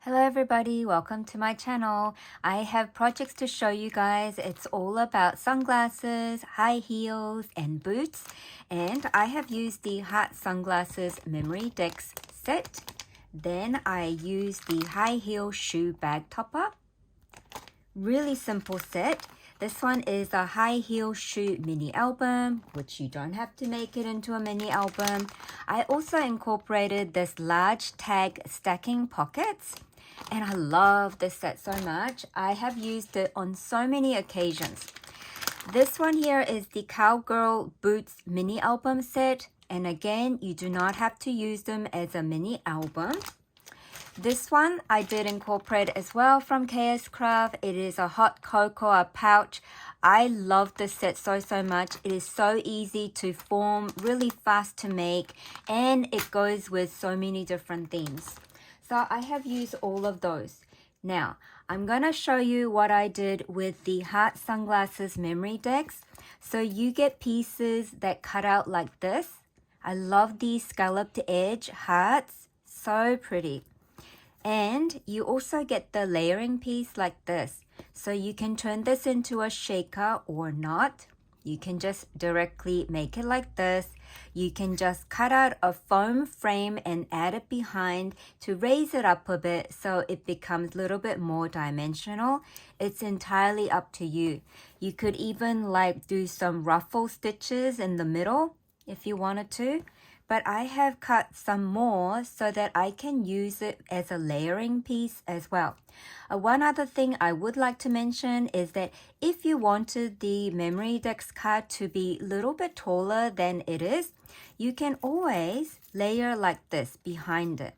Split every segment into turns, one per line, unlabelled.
Hello everybody, welcome to my channel. I have projects to show you guys. It's all about sunglasses, high heels, and boots. And I have used the Heart Sunglasses Memory Decks set. Then I used the high heel shoe bag topper. Really simple set. This one is a high heel shoe mini album, which you don't have to make it into a mini album. I also incorporated this large tag stacking pockets. And I love this set so much. I have used it on so many occasions. This one here is the Cowgirl Boots mini album set. And again, you do not have to use them as a mini album. This one I did incorporate as well from Kscraft. It is a hot cocoa pouch. I love this set so much. It is so easy to form, really fast to make, and it goes with so many different themes. So I have used all of those. Now, I'm going to show you what I did with the Heart Sunglasses memory decks. So you get pieces that cut out like this. I love these scalloped edge hearts. So pretty. And you also get the layering piece like this. So you can turn this into a shaker or not. You can just directly make it like this. You can just cut out a foam frame and add it behind to raise it up a bit so it becomes a little bit more dimensional. It's entirely up to you. You could even do some ruffle stitches in the middle if you wanted to. But I have cut some more so that I can use it as a layering piece as well. One other thing I would like to mention is that if you wanted the memory decks card to be a little bit taller than it is, you can always layer like this behind it.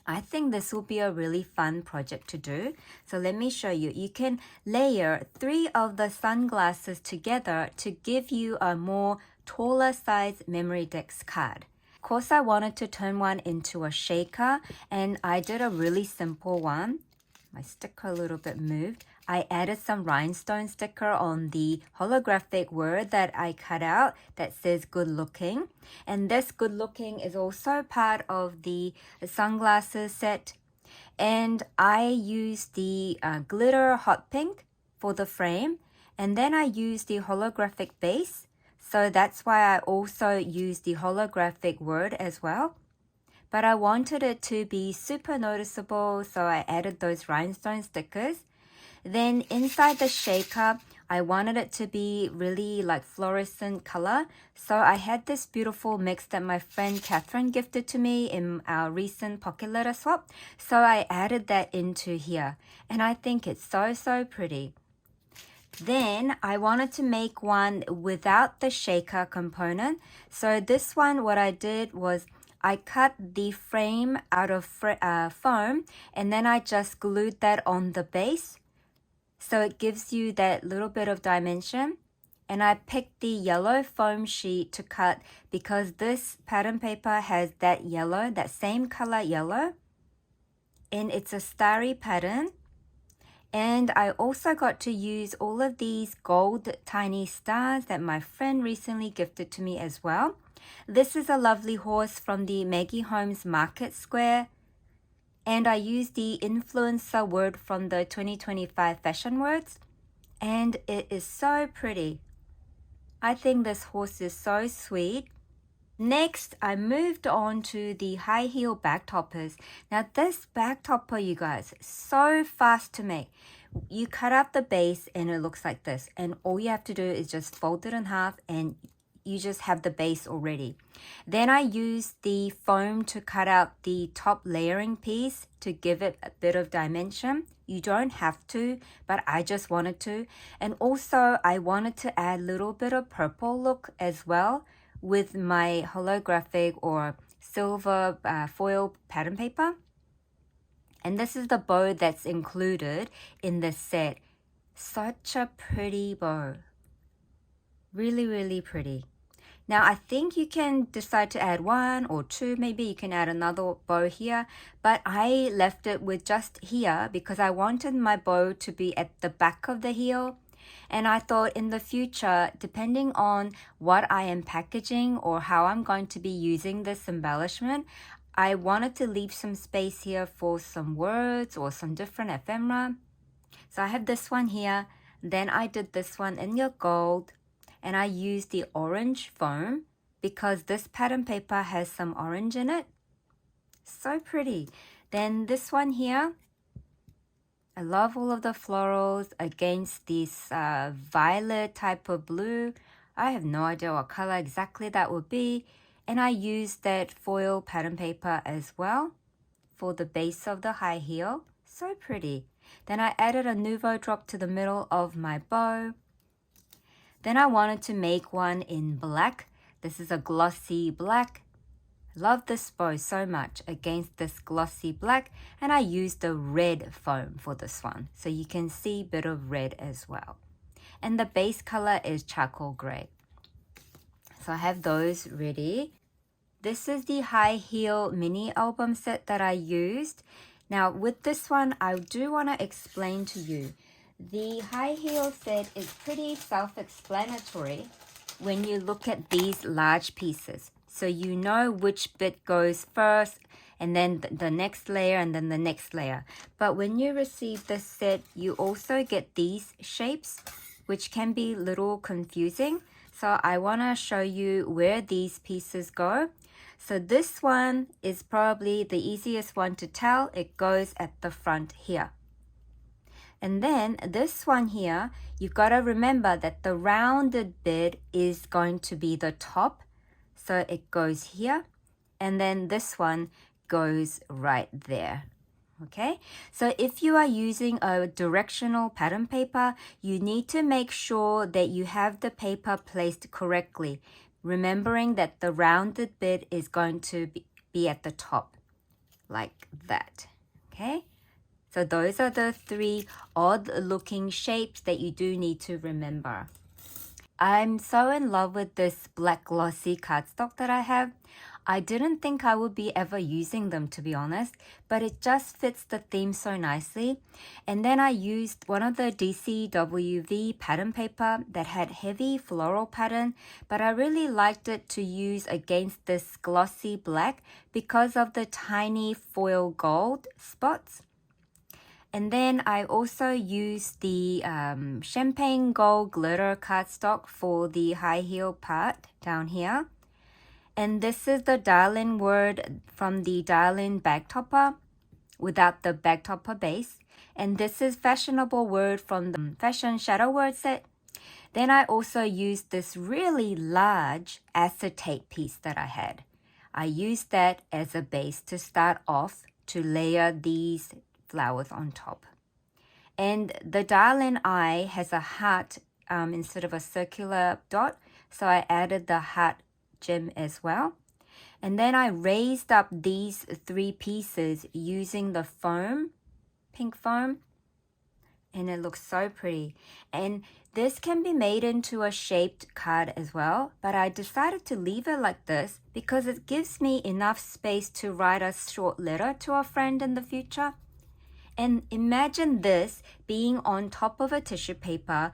I think this will be a really fun project to do. So let me show you. You can layer 3 of the sunglasses together to give you a more taller size memory decks card. Of course, I wanted to turn one into a shaker, and I did a really simple one. My sticker a little bit moved. I added some rhinestone sticker on the holographic word that I cut out that says good looking. And this good looking is also part of the sunglasses set. And I used the glitter hot pink for the frame. And then I used the holographic base. So that's why I also used the holographic word as well. But I wanted it to be super noticeable, so I added those rhinestone stickers. Then inside the shaker, I wanted it to be really like fluorescent color. So I had this beautiful mix that my friend Catherine gifted to me in our recent pocket letter swap. So I added that into here. And I think it's so pretty. Then I wanted to make one without the shaker component. So this one, what I did was I cut the frame out of foam, and then I just glued that on the base. So it gives you that little bit of dimension. And I picked the yellow foam sheet to cut because this pattern paper has that yellow, that same color yellow. And it's a starry pattern. And I also got to use all of these gold tiny stars that my friend recently gifted to me as well. This is a lovely horse from the Maggie Holmes Market Square. And I used the influencer word from the 2025 fashion words. And it is so pretty. I think this horse is so sweet. Next, I moved on to the high heel bag toppers. Now this bag topper, you guys, so fast to make. You cut out the base and it looks like this. And all you have to do is just fold it in half and you just have the base already. Then I used the foam to cut out the top layering piece to give it a bit of dimension. You don't have to, but I just wanted to. And also I wanted to add a little bit of purple look as well with my holographic or silver foil pattern paper. And this is the bow that's included in the set. Such a pretty bow. Really pretty. Now I think you can decide to add 1 or 2. Maybe you can add another bow here. But I left it with just here because I wanted my bow to be at the back of the heel. And I thought in the future, depending on what I am packaging or how I'm going to be using this embellishment, I wanted to leave some space here for some words or some different ephemera. So I have this one here. Then I did this one in your gold. And I used the orange foam because this pattern paper has some orange in it. So pretty. Then this one here. I love all of the florals against this violet type of blue. I have no idea what color exactly that would be. And I used that foil pattern paper as well for the base of the high heel. So pretty. Then I added a Nouveau drop to the middle of my bow. Then I wanted to make one in black. This is a glossy black. Love this bow so much against this glossy black, and I used the red foam for this one, so you can see a bit of red as well. And the base color is charcoal gray. So I have those ready. This is the high heel mini album set that I used. Now with this one, I do want to explain to you. The high heel set is pretty self-explanatory when you look at these large pieces. So you know which bit goes first, and then the next layer, and then the next layer. But when you receive this set, you also get these shapes, which can be a little confusing. So I want to show you where these pieces go. So this one is probably the easiest one to tell. It goes at the front here. And then this one here, you've got to remember that the rounded bit is going to be the top. So it goes here. And then this one goes right there. Okay, so if you are using a directional pattern paper, you need to make sure that you have the paper placed correctly, remembering that the rounded bit is going to be at the top, like that. Okay, so those are the three odd looking shapes that you do need to remember. I'm so in love with this black glossy cardstock that I have. I didn't think I would be ever using them, to be honest, but it just fits the theme so nicely. And then I used one of the DCWV pattern paper that had heavy floral pattern, but I really liked it to use against this glossy black because of the tiny foil gold spots. And then I also used the champagne gold glitter cardstock for the high heel part down here. And this is the Darlin word from the Darlin bag topper without the bag topper base. And this is fashionable word from the fashion shadow word set. Then I also used this really large acetate piece that I had. I used that as a base to start off to layer these flowers on top. And the Darlin eye has a heart instead of a circular dot. So I added the heart gem as well. And then I raised up these three pieces using the foam, pink foam, and it looks so pretty. And this can be made into a shaped card as well, but I decided to leave it like this because it gives me enough space to write a short letter to a friend in the future. And imagine this being on top of a tissue paper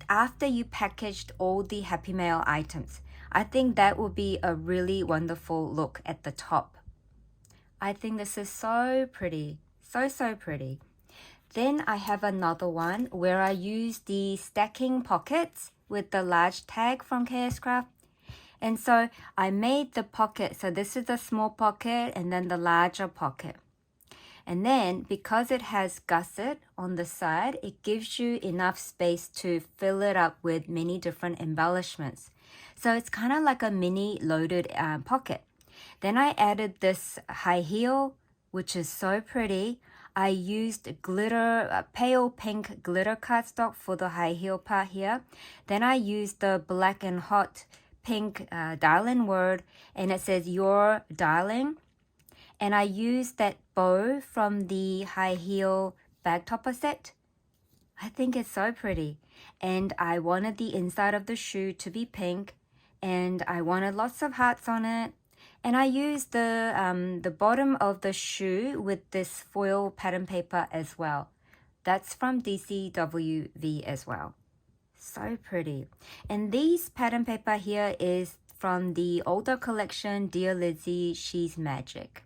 after you packaged all the Happy Mail items. I think that would be a really wonderful look at the top. I think this is so pretty. So pretty. Then I have another one where I use the stacking pockets with the large tag from Kscraft. And so I made the pocket. So this is the small pocket and then the larger pocket. And then because it has gusset on the side, it gives you enough space to fill it up with many different embellishments. So it's kind of like a mini loaded pocket. Then I added this high heel, which is so pretty. I used glitter, pale pink glitter cardstock for the high heel part here. Then I used the black and hot pink Darlin word, and it says your darling. And I used that bow from the high heel bag topper set. I think it's so pretty. And I wanted the inside of the shoe to be pink. And I wanted lots of hearts on it. And I used the bottom of the shoe with this foil pattern paper as well. That's from DCWV as well. So pretty. And these pattern paper here is from the older collection, Dear Lizzie, She's Magic.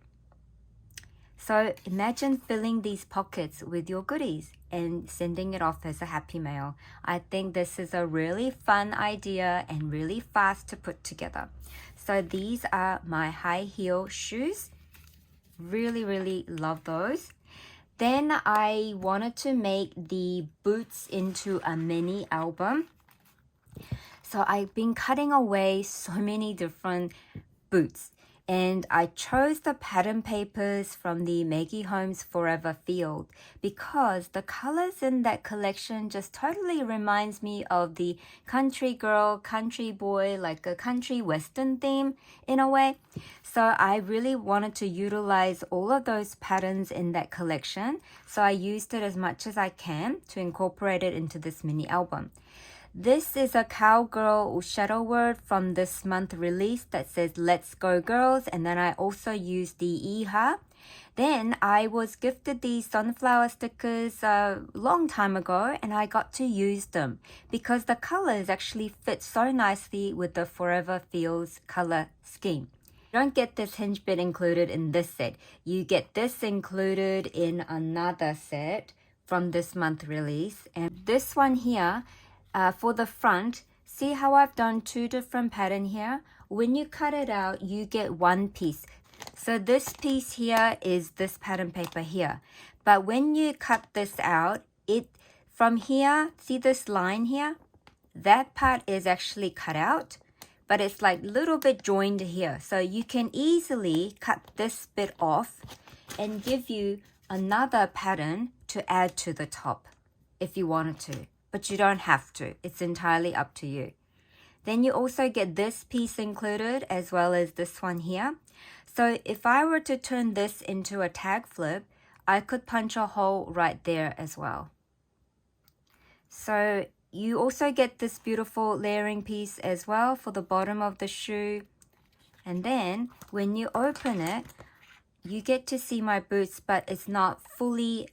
So imagine filling these pockets with your goodies and sending it off as a happy mail. I think this is a really fun idea and really fast to put together. So these are my high heel shoes. Really love those. Then I wanted to make the boots into a mini album. So I've been cutting away so many different boots. And I chose the pattern papers from the Maggie Holmes Forever Field because the colors in that collection just totally reminds me of the country girl, country boy, like a country western theme in a way. So I really wanted to utilize all of those patterns in that collection. So I used it as much as I can to incorporate it into this mini album. This is a Cowgirl shadow word from this month release that says Let's Go Girls, and then I also used the Iha. Then I was gifted these sunflower stickers a long time ago and I got to use them because the colors actually fit so nicely with the Forever Fields color scheme. You don't get this hinge bit included in this set. You get this included in another set from this month release. And this one here, for the front, see how I've done two different patterns here? When you cut it out, you get one piece. So this piece here is this pattern paper here. But when you cut this out, from here, see this line here? That part is actually cut out, but it's like a little bit joined here. So you can easily cut this bit off and give you another pattern to add to the top if you wanted to. But you don't have to. It's entirely up to you. Then you also get this piece included as well as this one here. So if I were to turn this into a tag flip, I could punch a hole right there as well. So you also get this beautiful layering piece as well for the bottom of the shoe. And then when you open it, you get to see my boots, but it's not fully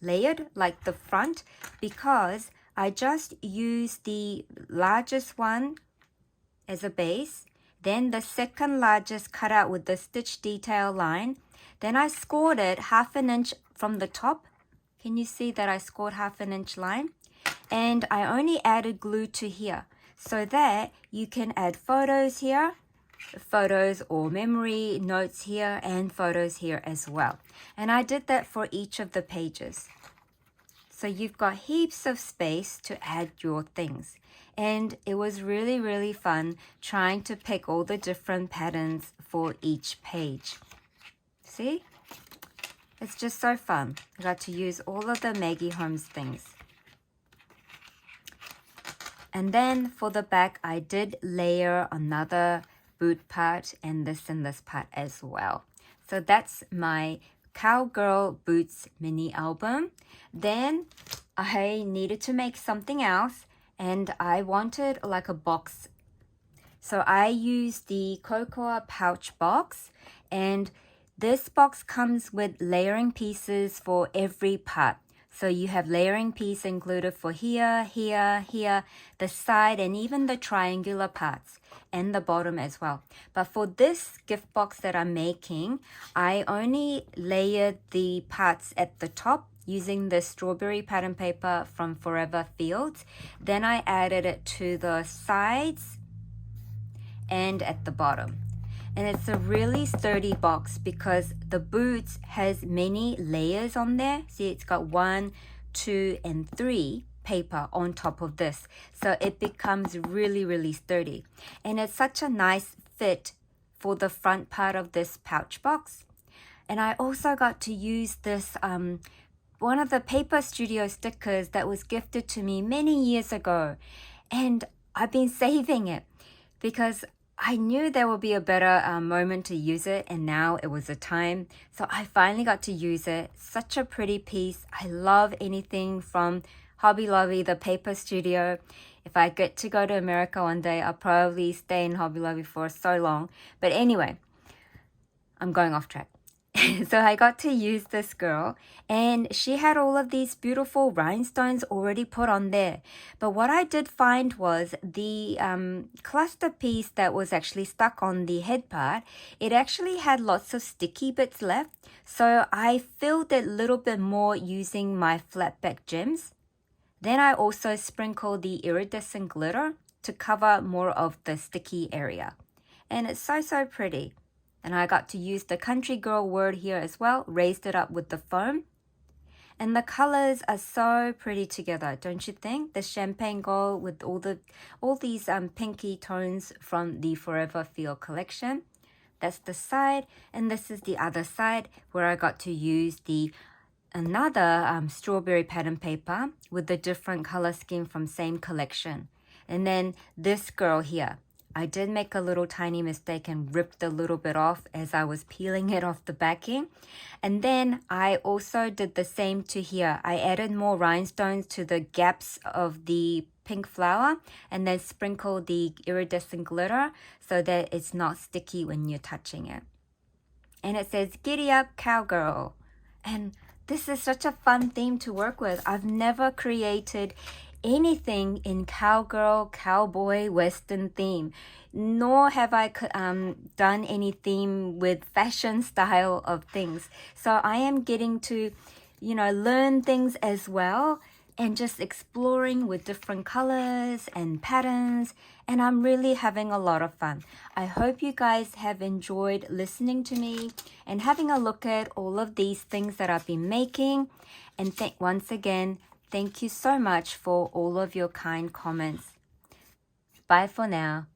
layered like the front because I just used the largest one as a base, then the second largest cut out with the stitch detail line. Then I scored it 1/2 inch from the top. Can you see that I scored 1/2 inch line? And I only added glue to here so that you can add photos here, photos or memory notes here, and photos here as well. And I did that for each of the pages. So you've got heaps of space to add your things. And it was really fun trying to pick all the different patterns for each page. See? It's just so fun. I got to use all of the Maggie Holmes things. And then for the back, I did layer another boot part and this part as well. So that's my Cowgirl Boots mini album. Then I needed to make something else and I wanted like a box. So I used the Cocoa pouch box, and this box comes with layering pieces for every part. So you have layering piece included for here, the side, and even the triangular parts and the bottom as well. But for this gift box that I'm making, I only layered the parts at the top using the strawberry pattern paper from Forever Fields. Then I added it to the sides and at the bottom. And it's a really sturdy box because the boots has many layers on there. See, it's got 1, 2, and 3 paper on top of this. So it becomes really sturdy. And it's such a nice fit for the front part of this pouch box. And I also got to use this, one of the Paper Studio stickers that was gifted to me many years ago. And I've been saving it because I knew there would be a better moment to use it, and now it was the time. So I finally got to use it. Such a pretty piece. I love anything from Hobby Lobby, the Paper Studio. If I get to go to America one day, I'll probably stay in Hobby Lobby for so long. But anyway, I'm going off track. So I got to use this girl, and she had all of these beautiful rhinestones already put on there. But what I did find was the cluster piece that was actually stuck on the head part, it actually had lots of sticky bits left. So I filled it a little bit more using my flat back gems. Then I also sprinkled the iridescent glitter to cover more of the sticky area. And it's so pretty. And I got to use the country girl word here as well, raised it up with the foam. And the colors are so pretty together, don't you think? The champagne gold with all these pinky tones from the Forever Feel collection. That's the side, and this is the other side where I got to use another strawberry pattern paper with the different color scheme from same collection. And then this girl here, I did make a little tiny mistake and ripped a little bit off as I was peeling it off the backing. And then I also did the same to here. I added more rhinestones to the gaps of the pink flower and then sprinkled the iridescent glitter so that it's not sticky when you're touching it. And it says, "Giddy up, cowgirl." And this is such a fun theme to work with. I've never created anything in cowgirl, cowboy, western theme, nor have I done any theme with fashion style of things. So I am getting to, learn things as well and just exploring with different colors and patterns, and I'm really having a lot of fun. I hope you guys have enjoyed listening to me and having a look at all of these things that I've been making. And once again, thank you so much for all of your kind comments. Bye for now.